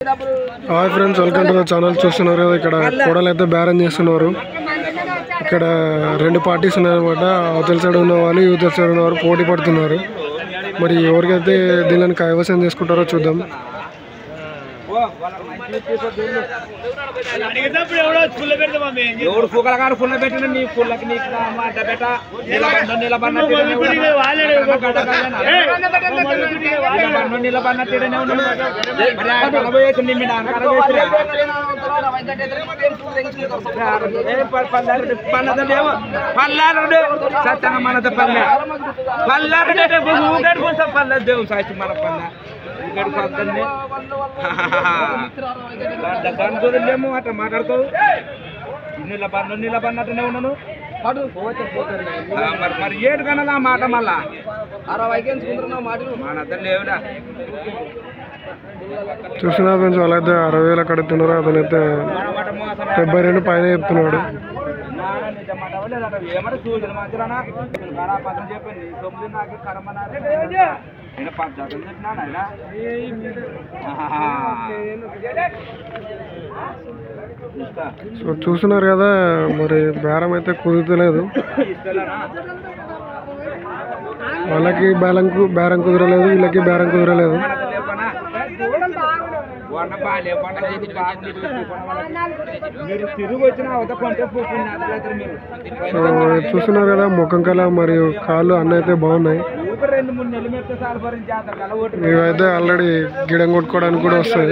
Hi friends, welcome to the channel. చూస్తున్నారు కదా, ఇక్కడ కోడలు అయితే బేరం చేస్తున్నారు. ఇక్కడ రెండు పార్టీస్ ఉన్నాయన్నమాట. అవతల సైడ్ ఉన్న వాళ్ళు, యువతల సైడ్ ఉన్న వాళ్ళు పోటీ పడుతున్నారు. మరి ఎవరికైతే దీనిని కైవసం చేసుకుంటారో చూద్దాం. ఎవడు ఫుగలగాడు ఫుల్ల పెట్టిన నీ ఫుల్లకి నీకు మాట బెట నిలబడినట్టునే పల్లారు సత్యంగా మనతో పల్లె పల్లారు పల్లె దేవుడు సాక్షి మన పల్లె గంతులేమో అట్లా మాట్లాడుకోవు. నిలబడినట్టునే ఉన్నాను. మరి ఏడు కన్నా మాట మళ్ళా మన లేవురా. చూసినా ఫ్రెండ్స్, వాళ్ళైతే 60,000 కడుతున్నారు. అతనైతే 72 పైన చెప్తున్నాడు. ఏమంటే చూసిన మంచిరానా పదం చెప్పింది 9 నాకు కరమన్నారు. నేను 10 జతలు చెప్పినాను ఆయన. సో చూస్తున్నారు కదా, మరి బేరం అయితే కుదురలేదు. వాళ్ళకి బేరం కుదరలేదు, వీళ్ళకి బేరం కుదరలేదు. సో చూస్తున్నారు కదా, ముఖం కళ మరియు కాళ్ళు అన్నీ అయితే బాగున్నాయి. ఇవైతే ఆల్రెడీ గిడం కొట్టుకోవడానికి కూడా వస్తాయి.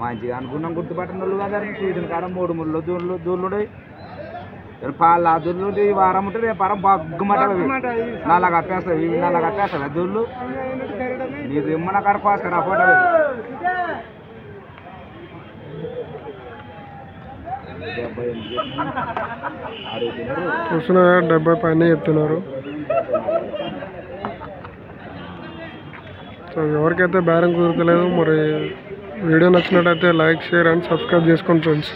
మంచిగా అనుకున్నాం గుర్తుపట్టిన వాళ్ళు కదా. సీజన్ కాడ 3 ముళ్ళు దూళ్ళు పాల దూళ్ళు ఈ వారం ఉంటుంది. రేపు వారం బగ్గుమట నల్ల కట్టేస్తాయి. ఇవి నల్ల కట్టేస్తాయి దూళ్ళు. నీకు ఇమ్మన కాడ కోసుకురా ఫోటో. చూస్తున్నారు 70 పైన చెప్తున్నారు. సో ఎవరికైతే బేరం కుదరలేదు. మరి వీడియో నచ్చినట్టయితే లైక్, షేర్ అండ్ సబ్స్క్రైబ్ చేసుకోండి ఫ్రెండ్స్.